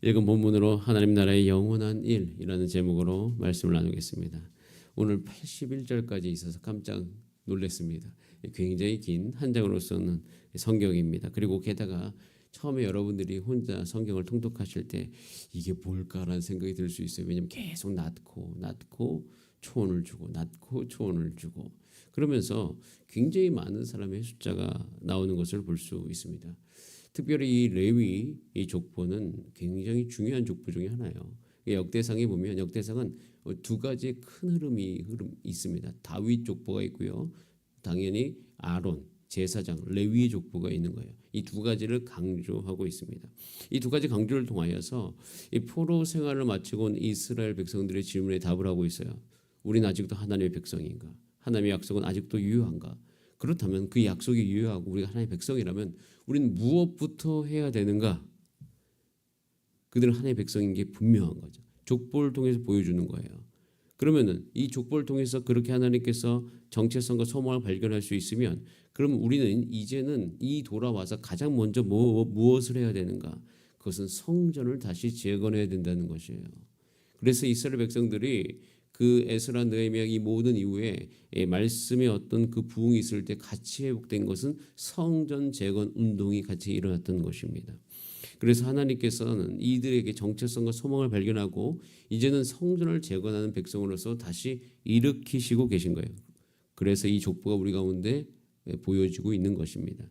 읽은 본문으로 하나님 나라의 영원한 일이라는 제목으로 말씀을 나누겠습니다. 오늘 81절까지 있어서 깜짝 놀랐습니다. 굉장히 긴 한 장으로서는 성경입니다. 그리고 게다가 처음에 여러분들이 혼자 성경을 통독하실 때 이게 뭘까라는 생각이 들 수 있어요. 왜냐하면 계속 낳고 초원을 주고 낳고 초원을 주고 그러면서 굉장히 많은 사람의 숫자가 나오는 것을 볼 수 있습니다. 특별히 이 레위 이 족보는 굉장히 중요한 족보 중에 하나예요. 역대상에 보면 역대상은 두 가지 큰 흐름이 있습니다. 다윗 족보가 있고요. 당연히 아론 제사장 레위 족보가 있는 거예요. 이 두 가지를 강조하고 있습니다. 이 두 가지 강조를 통하여서 이 포로 생활을 마치고 온 이스라엘 백성들의 질문에 답을 하고 있어요. 우리는 아직도 하나님의 백성인가? 하나님의 약속은 아직도 유효한가? 그렇다면 그 약속이 유효하고 우리가 하나님의 백성이라면 우리는 무엇부터 해야 되는가? 그들은 하나님의 백성인 게 분명한 거죠. 족보를 통해서 보여주는 거예요. 그러면은 이 족보를 통해서 그렇게 하나님께서 정체성과 소망을 발견할 수 있으면 그럼 우리는 이제는 이 돌아와서 가장 먼저 무엇을 해야 되는가? 그것은 성전을 다시 재건해야 된다는 것이에요. 그래서 이스라엘 백성들이 그 에스라 느헤미야 이 모든 이후에 말씀의 어떤 그 부흥이 있을 때 같이 회복된 것은 성전 재건 운동이 같이 일어났던 것입니다. 그래서 하나님께서는 이들에게 정체성과 소망을 발견하고 이제는 성전을 재건하는 백성으로서 다시 일으키시고 계신 거예요. 그래서 이 족보가 우리 가운데 보여지고 있는 것입니다.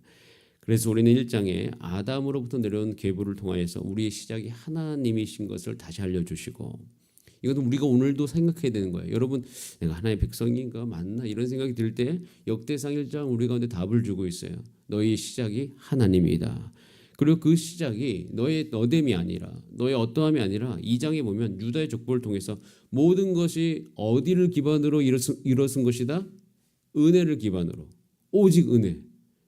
그래서 우리는 1장에 아담으로부터 내려온 계보를 통하여서 우리의 시작이 하나님이신 것을 다시 알려주시고 이것은 우리가 오늘도 생각해야 되는 거예요. 여러분 내가 하나님의 백성인가 맞나 이런 생각이 들 때 역대상 1장 우리 가운데 답을 주고 있어요. 너의 시작이 하나님이다. 그리고 그 시작이 너의 너됨이 아니라 너의 어떠함이 아니라 2장에 보면 유다의 족보를 통해서 모든 것이 어디를 기반으로 일어선 것이다? 은혜를 기반으로. 오직 은혜.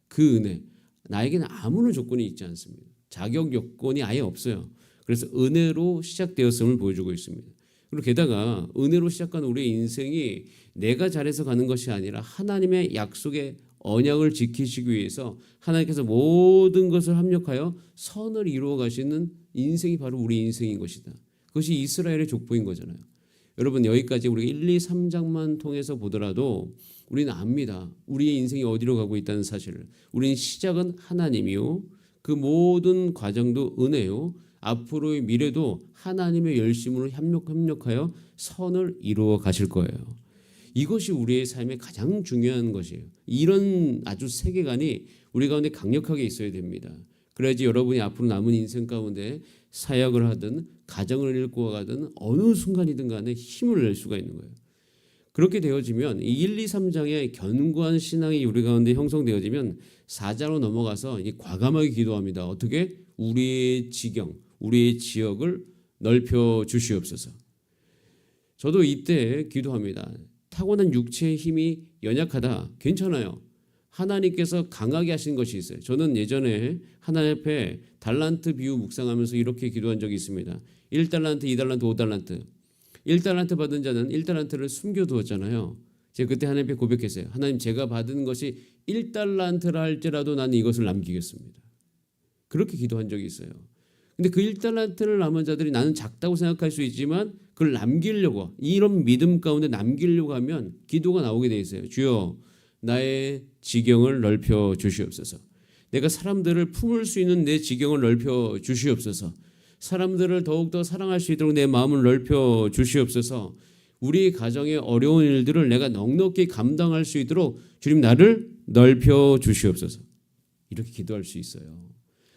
그 은혜. 나에게는 아무런 조건이 있지 않습니다. 자격 요건이 아예 없어요. 그래서 은혜로 시작되었음을 보여주고 있습니다. 그리고 게다가 은혜로 시작한 우리의 인생이 내가 잘해서 가는 것이 아니라 하나님의 약속의 언약을 지키시기 위해서 하나님께서 모든 것을 합력하여 선을 이루어 가시는 인생이 바로 우리 인생인 것이다. 그것이 이스라엘의 족보인 거잖아요. 여러분 여기까지 우리가 1, 2, 3장만 통해서 보더라도 우리는 압니다. 우리의 인생이 어디로 가고 있다는 사실을. 우리는 시작은 하나님이요. 그 모든 과정도 은혜요. 앞으로의 미래도 하나님의 열심으로 협력하여 선을 이루어 가실 거예요. 이것이 우리의 삶의 가장 중요한 것이에요. 이런 아주 세계관이 우리 가운데 강력하게 있어야 됩니다. 그래야지 여러분이 앞으로 남은 인생 가운데 사역을 하든 가정을 일구어 가든 어느 순간이든 간에 힘을 낼 수가 있는 거예요. 그렇게 되어지면 이 1, 2, 3장의 견고한 신앙이 우리 가운데 형성되어지면 4장으로 넘어가서 과감하게 기도합니다. 어떻게? 우리의 지경, 우리의 지역을 넓혀 주시옵소서. 저도 이때 기도합니다. 타고난 육체의 힘이 연약하다. 괜찮아요. 하나님께서 강하게 하신 것이 있어요. 저는 예전에 하나님 앞에 달란트 비유 묵상하면서 이렇게 기도한 적이 있습니다. 1달란트, 2달란트, 5달란트. 1달란트 받은 자는 1달란트를 숨겨두었잖아요. 제가 그때 하나님 앞에 고백했어요. 하나님 제가 받은 것이 1달란트라 할지라도 나는 이것을 남기겠습니다. 그렇게 기도한 적이 있어요. 근데 그 1달란트를 남은 자들이 나는 작다고 생각할 수 있지만 그걸 남기려고 이런 믿음 가운데 남기려고 하면 기도가 나오게 돼 있어요. 주여 나의 지경을 넓혀 주시옵소서. 내가 사람들을 품을 수 있는 내 지경을 넓혀 주시옵소서. 사람들을 더욱더 사랑할 수 있도록 내 마음을 넓혀 주시옵소서. 우리 가정의 어려운 일들을 내가 넉넉히 감당할 수 있도록 주님 나를 넓혀 주시옵소서. 이렇게 기도할 수 있어요.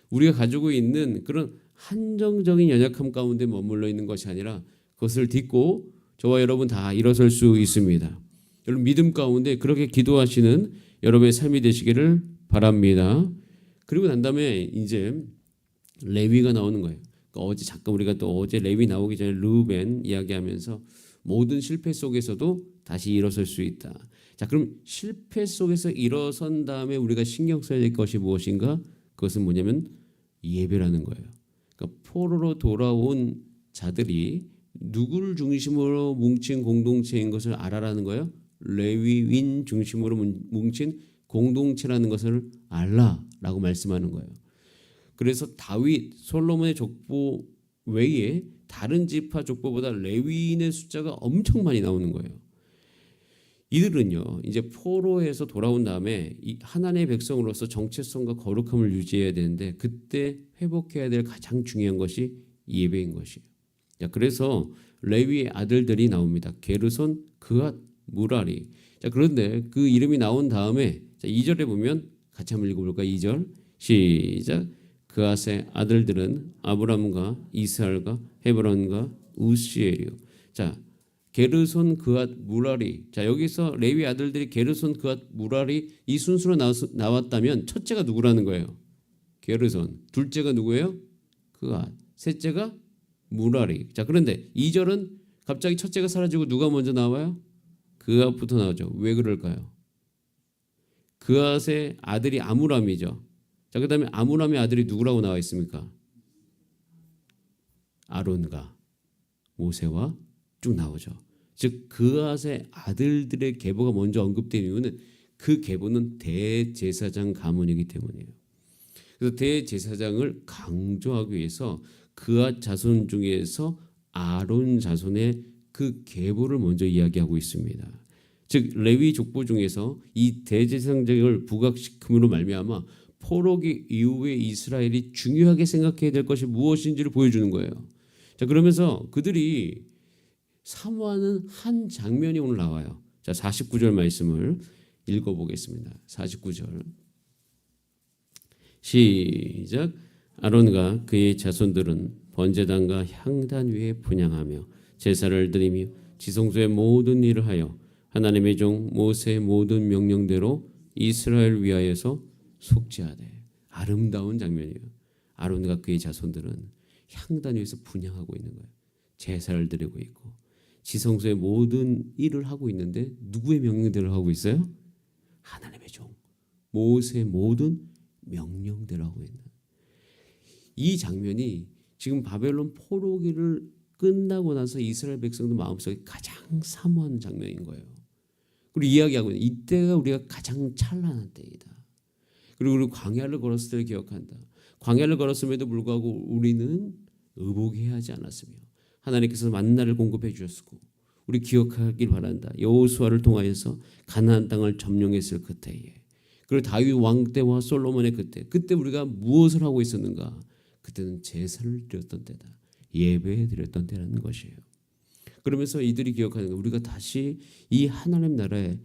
우리가 가지고 있는 그런 한정적인 연약함 가운데 머물러 있는 것이 아니라 그것을 딛고 저와 여러분 다 일어설 수 있습니다. 여러분 믿음 가운데 그렇게 기도하시는 여러분의 삶이 되시기를 바랍니다. 그리고 난 다음에 이제 레위가 나오는 거예요. 어제 잠깐 우리가 또 어제 레위 나오기 전에 르우벤 이야기하면서 모든 실패 속에서도 다시 일어설 수 있다. 자, 그럼 실패 속에서 일어선 다음에 우리가 신경 써야 될 것이 무엇인가? 그것은 뭐냐면 예배라는 거예요. 그러니까 포로로 돌아온 자들이 누구를 중심으로 뭉친 공동체인 것을 알아라는 거예요. 레위인 중심으로 뭉친 공동체라는 것을 알라라고 말씀하는 거예요. 그래서 다윗, 솔로몬의 족보 외에 다른 지파 족보보다 레위인의 숫자가 엄청 많이 나오는 거예요. 이들은요, 이제 포로에서 돌아온 다음에 이 하나님의 백성으로서 정체성과 거룩함을 유지해야 되는데 그때 회복해야 될 가장 중요한 것이 예배인 것이에요. 자, 그래서 레위의 아들들이 나옵니다. 게르손, 그앗, 무라리. 자, 그런데 그 이름이 나온 다음에 자, 2절에 보면 같이 한번 읽어볼까요? 2절 시작. 그앗의 아들들은 아브람과 이스할과 헤브론과 우시엘이요. 자, 게르손, 그앗, 무라리. 자, 여기서 레위 아들들이 게르손, 그앗, 무라리 이 순서로 나왔다면 첫째가 누구라는 거예요? 게르손. 둘째가 누구예요? 그앗. 셋째가 무라리. 자, 그런데 2절은 갑자기 첫째가 사라지고 누가 먼저 나와요? 그앗부터 나오죠. 왜 그럴까요? 그앗의 아들이 아므람이죠. 자, 그다음에 아므람의 아들이 누구라고 나와 있습니까? 아론과 모세와 쭉 나오죠. 즉 그앗의 아들들의 계보가 먼저 언급된 이유는 그 계보는 대제사장 가문이기 때문이에요. 그래서 대제사장을 강조하기 위해서 그앗 자손 중에서 아론 자손의 그 계보를 먼저 이야기하고 있습니다. 즉 레위 족보 중에서 이 대제사장을 부각시킴으로 말미암아 포로기 이후에 이스라엘이 중요하게 생각해야 될 것이 무엇인지를 보여주는 거예요. 자, 그러면서 그들이 사모하는 한 장면이 오늘 나와요. 자, 49절 말씀을 읽어보겠습니다. 49절 시작. 아론과 그의 자손들은 번제단과 향단 위에 분향하며 제사를 드리며 지성소의 모든 일을 하여 하나님의 종 모세의 모든 명령대로 이스라엘 위하여서 속죄하되. 아름다운 장면이에요. 아론과 그의 자손들은 향단 위에서 분향하고 있는 거예요. 제사를 드리고 있고 지성소의 모든 일을 하고 있는데 누구의 명령대로 하고 있어요? 하나님의 종 모세의 모든 명령대로 하고 있는 이 장면이 지금 바벨론 포로기를 끝나고 나서 이스라엘 백성들 마음속에 가장 사모하는 장면인 거예요. 그리고 이야기하고 있는 이때가 우리가 가장 찬란한 때이다. 그리고 우리 광야를 걸었을 때를 기억한다. 광야를 걸었음에도 불구하고 우리는 의복해야 하지 않았으며 하나님께서 만나를 공급해 주셨고 우리 기억하길 바란다. 여호수아를 통하여서 가나안 땅을 점령했을 그때에 그리고 다윗 왕 때와 솔로몬의 그때 우리가 무엇을 하고 있었는가? 그때는 제사를 드렸던 때다. 예배 드렸던 때라는 것이에요. 그러면서 이들이 기억하는 거 우리가 다시 이 하나님 나라를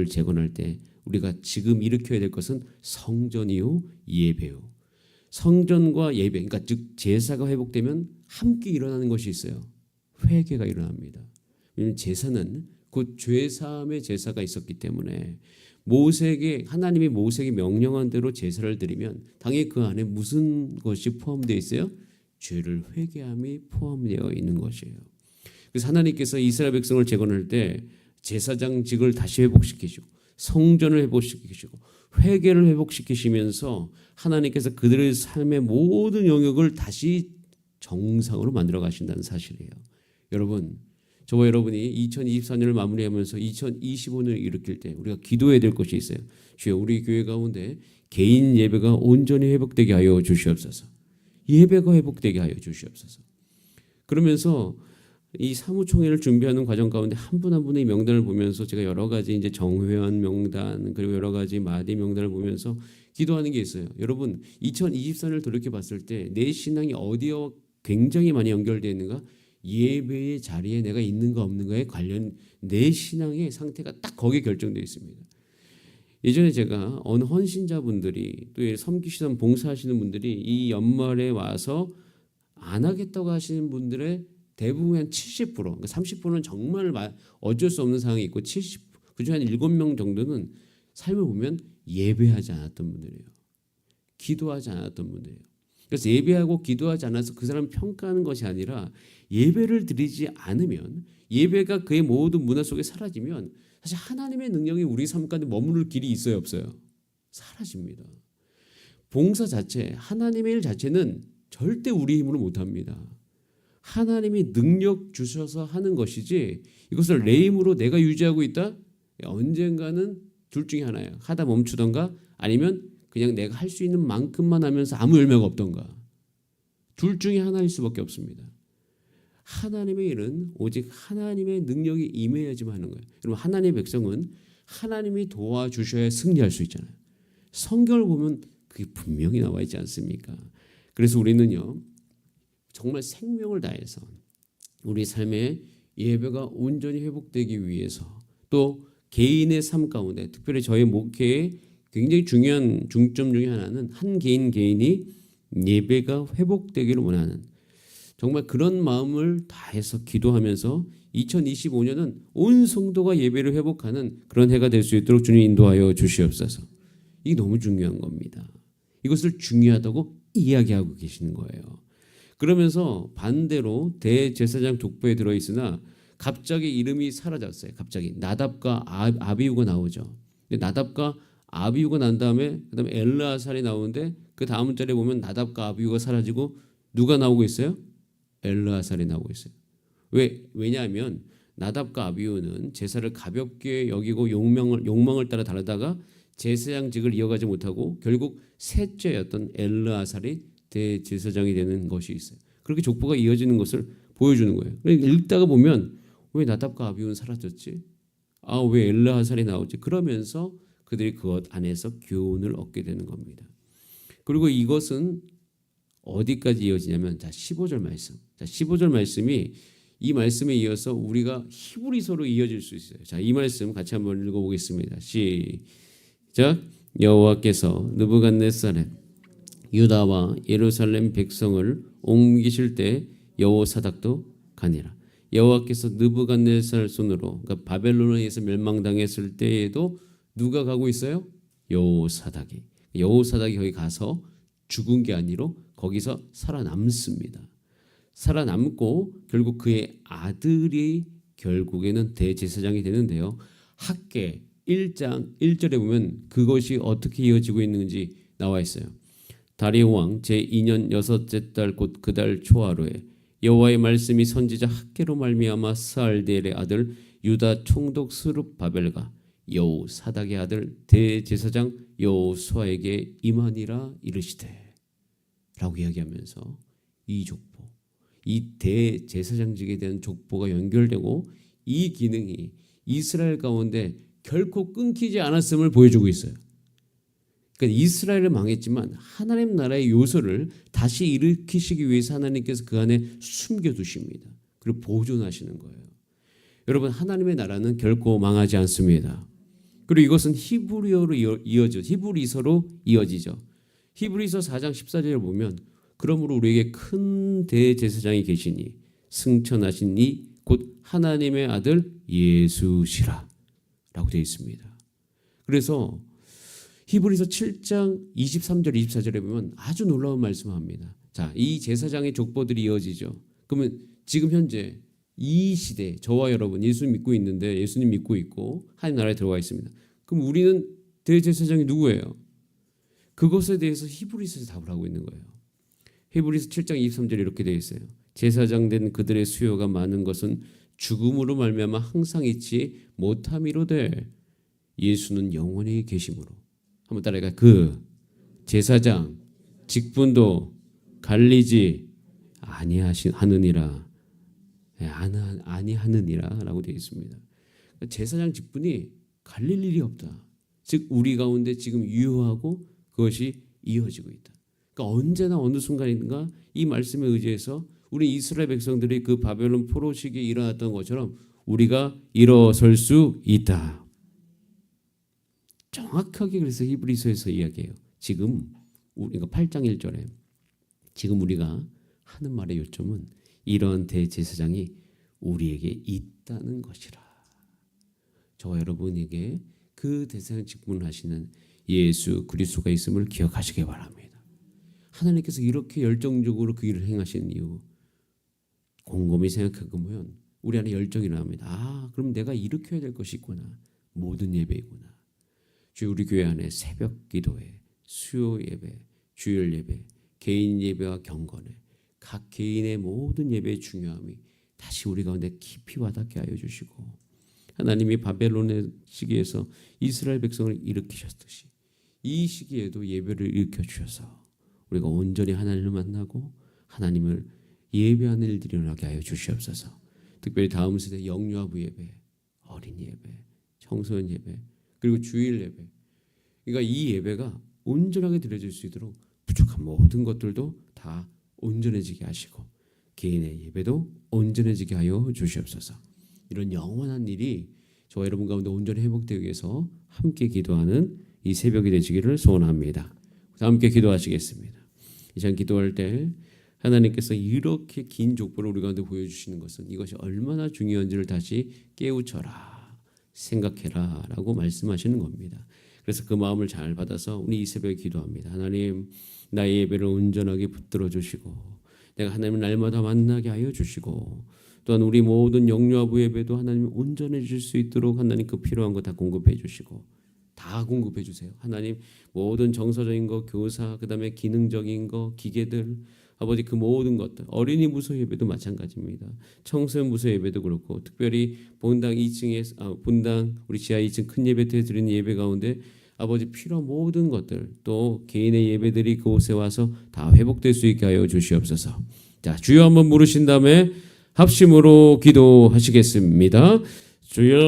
재건할 때 우리가 지금 일으켜야 될 것은 성전이요 예배요. 성전과 예배 그러니까 즉 제사가 회복되면 함께 일어나는 것이 있어요. 회개가 일어납니다. 왜냐하면 제사는 곧 죄사함의 제사가 있었기 때문에 모세에게 하나님이 모세에게 명령한 대로 제사를 드리면 당연히 그 안에 무슨 것이 포함되어 있어요? 죄를 회개함이 포함되어 있는 것이에요. 그래서 하나님께서 이스라엘 백성을 재건할 때 제사장직을 다시 회복시키시고 성전을 회복시키시고 회개를 회복시키시면서 하나님께서 그들의 삶의 모든 영역을 다시 정상으로 만들어 가신다는 사실이에요. 여러분, 저와 여러분이 2024년을 마무리하면서 2025년을 일으킬 때 우리가 기도해야 될 것이 있어요. 주여 우리 교회 가운데 개인 예배가 온전히 회복되게 하여 주시옵소서. 예배가 회복되게 하여 주시옵소서. 그러면서 이 사무총회를 준비하는 과정 가운데 한 분 한 분의 명단을 보면서 제가 여러 가지 이제 정회원 명단 그리고 여러 가지 마디 명단을 보면서 기도하는 게 있어요. 여러분 2024년을 돌이켜 봤을 때 내 신앙이 어디와 굉장히 많이 연결되어 있는가? 예배의 자리에 내가 있는가 없는가에 관련 내 신앙의 상태가 딱 거기에 결정되어 있습니다. 예전에 제가 어느 헌신자분들이 또 섬기시던 봉사하시는 분들이 이 연말에 와서 안 하겠다고 하시는 분들의 대부분 한 70%, 그러니까 30%는 정말 어쩔 수 없는 상황이 있고 70, 그중에 한 7명 정도는 삶을 보면 예배하지 않았던 분들이에요. 기도하지 않았던 분들이에요. 그래서 예배하고 기도하지 않아서 그 사람 평가하는 것이 아니라 예배를 드리지 않으면 예배가 그의 모든 문화 속에 사라지면 사실 하나님의 능력이 우리 삶 가운데 머무를 길이 있어요 없어요? 사라집니다. 봉사 자체, 하나님의 일 자체는 절대 우리 힘으로 못합니다. 하나님이 능력 주셔서 하는 것이지 이것을 내 힘으로 내가 유지하고 있다? 언젠가는 둘 중에 하나예요. 하다 멈추던가 아니면 그냥 내가 할 수 있는 만큼만 하면서 아무 열매가 없던가. 둘 중에 하나일 수밖에 없습니다. 하나님의 일은 오직 하나님의 능력이 임해야지만 하는 거예요. 여러분, 하나님의 백성은 하나님이 도와주셔야 승리할 수 있잖아요. 성경을 보면 그게 분명히 나와 있지 않습니까? 그래서 우리는요, 정말 생명을 다해서 우리 삶의 예배가 온전히 회복되기 위해서, 또 개인의 삶 가운데, 특별히 저의 목회의 굉장히 중요한 중점 중에 하나는 한 개인이 예배가 회복되기를 원하는, 정말 그런 마음을 다해서 기도하면서 2025년은 온 성도가 예배를 회복하는 그런 해가 될 수 있도록 주님 인도하여 주시옵소서. 이게 너무 중요한 겁니다. 이것을 중요하다고 이야기하고 계시는 거예요. 그러면서 반대로 대제사장 족보에 들어있으나 갑자기 이름이 사라졌어요. 갑자기 나답과 아비후가 나오죠. 근데 나답과 아비후가 난 다음에 그다음에 엘르아살이 나오는데 그 다음 절에 보면 나답과 아비후가 사라지고 누가 나오고 있어요? 엘르아살이 나오고 있어요. 왜냐하면 나답과 아비후는 제사를 가볍게 여기고 욕망을 따라 다르다가 제사장직을 이어가지 못하고 결국 셋째였던 엘르아살이 대제사장이 되는 것이 있어요. 그렇게 족보가 이어지는 것을 보여주는 거예요. 읽다가 보면 왜 나답과 아비후는 사라졌지? 왜 엘르아살이 나오지? 그러면서 그들이 그것 안에서 교훈을 얻게 되는 겁니다. 그리고 이것은 어디까지 이어지냐면 15절 말씀. 15절 말씀이 이 말씀에 이어서 우리가 히브리서로 이어질 수 있어요. 자, 이 말씀 같이 한번 읽어보겠습니다. 시작. 여호와께서 느부갓네살에 유다와 예루살렘 백성을 옮기실 때 여호사닥도 가니라. 여호와께서 느부갓네살 손으로, 그러니까 바벨론에 의해서 멸망당했을 때에도 누가 가고 있어요? 여호사닥이 거기 가서 죽은 게 아니라 거기서 살아남습니다. 살아남고 결국 그의 아들이 결국에는 대제사장이 되는데요. 학개 1장 1절에 보면 그것이 어떻게 이어지고 있는지 나와 있어요. 다리오 왕 제2년 여섯째 달 곧 그 달 초하루에 여호와의 말씀이 선지자 학개로 말미암아 스알디엘의 아들 유다 총독 스룹바벨과 여호사닥의 아들 대제사장 여호수아에게 임하니라 이르시되 라고 이야기하면서 이 족보, 이 대제사장직에 대한 족보가 연결되고 이 기능이 이스라엘 가운데 결코 끊기지 않았음을 보여주고 있어요. 그러니까 이스라엘은 망했지만 하나님 나라의 요소를 다시 일으키시기 위해서 하나님께서 그 안에 숨겨두십니다. 그리고 보존하시는 거예요. 여러분, 하나님의 나라는 결코 망하지 않습니다. 그리고 이것은 히브리어로 히브리서로 이어지죠. 히브리서 4장 14절을 보면 그러므로 우리에게 큰 대제사장이 계시니 승천하신 이 곧 하나님의 아들 예수시라 라고 되어 있습니다. 그래서 히브리서 7장 23절 24절에 보면 아주 놀라운 말씀을 합니다. 자, 이 제사장의 족보들이 이어지죠. 그러면 지금 현재 이 시대 저와 여러분 예수님 믿고 있는데, 예수님 믿고 있고 하나님 나라에 들어와 있습니다. 그럼 우리는 대제사장이 누구예요? 그것에 대해서 히브리서에서 답을 하고 있는 거예요. 히브리서 7장 23절에 이렇게 되어 있어요. 제사장 된 그들의 수요가 많은 것은 죽음으로 말미암아 항상 있지 못함이로되 예수는 영원히 계심으로. 한번 따라해가. 그 제사장 직분도 갈리지 아니하느니라. 아니하느니라라고 되어 있습니다. 제사장 직분이 갈릴 일이 없다. 즉 우리 가운데 지금 유효하고 그것이 이어지고 있다. 그러니까 언제나 어느 순간인가 이 말씀에 의지해서 우리 이스라엘 백성들이 그 바벨론 포로 시기에 일어났던 것처럼 우리가 일어설 수 있다. 정확하게 그래서 히브리서에서 이야기해요. 지금 우리가 8장 1절에 지금 우리가 하는 말의 요점은 이런 대제사장이 우리에게 있다는 것이라. 저와 여러분에게 그 대제사장 직분을 하시는 예수 그리스도가 있음을 기억하시기 바랍니다. 하나님께서 이렇게 열정적으로 그 일을 행하시는 이유 곰곰이 생각해 보면 우리 안에 열정이 일어납니다. 그럼 내가 이렇게 해야 될 것이 있구나. 모든 예배이구나. 주여, 우리 교회 안에 새벽 기도회, 수요 예배, 주일 예배, 개인 예배와 경건회, 각 개인의 모든 예배의 중요함이 다시 우리 가운데 깊이 와닿게 하여 주시고, 하나님이 바벨론의 시기에서 이스라엘 백성을 일으키셨듯이 이 시기에도 예배를 일으켜 주셔서 우리가 온전히 하나님을 만나고 하나님을 예배하는 일들이 일어나게 하여 주시옵소서. 특별히 다음 세대 영유아부 예배, 어린이 예배, 청소년 예배, 그리고 주일 예배, 그러니까 이 예배가 온전하게 드려질 수 있도록 부족한 모든 것들도 다 온전해지게 하시고 개인의 예배도 온전해지게 하여 주시옵소서. 이런 영원한 일이 저와 여러분 가운데 온전히 회복되기 위해서 함께 기도하는 이 새벽이 되시기를 소원합니다. 함께 기도하시겠습니다. 이 시간 기도할 때 하나님께서 이렇게 긴 족보를 우리 가운데 보여주시는 것은 이것이 얼마나 중요한지를 다시 깨우쳐라, 생각해라 라고 말씀하시는 겁니다. 그래서 그 마음을 잘 받아서 우리 이 새벽에 기도합니다. 하나님, 나의 예배를 온전하게 붙들어 주시고 내가 하나님을 날마다 만나게 하여 주시고 또한 우리 모든 영유아부 예배도 하나님 온전해질 수 있도록 하나님 그 필요한 거 다 공급해 주시고 다 공급해 주세요. 하나님 모든 정서적인 거, 교사, 그 다음에 기능적인 거, 기계들, 아버지 그 모든 것들, 어린이 무소 예배도 마찬가지입니다. 청소년 무소 예배도 그렇고 특별히 본당 2층에 본당 우리 지하 2층 큰 예배터에 드리는 예배 가운데 아버지 필요한 모든 것들 또 개인의 예배들이 그곳에 와서 다 회복될 수 있게 하여 주시옵소서. 자, 주여 한번 부르신 다음에 합심으로 기도하시겠습니다. 주여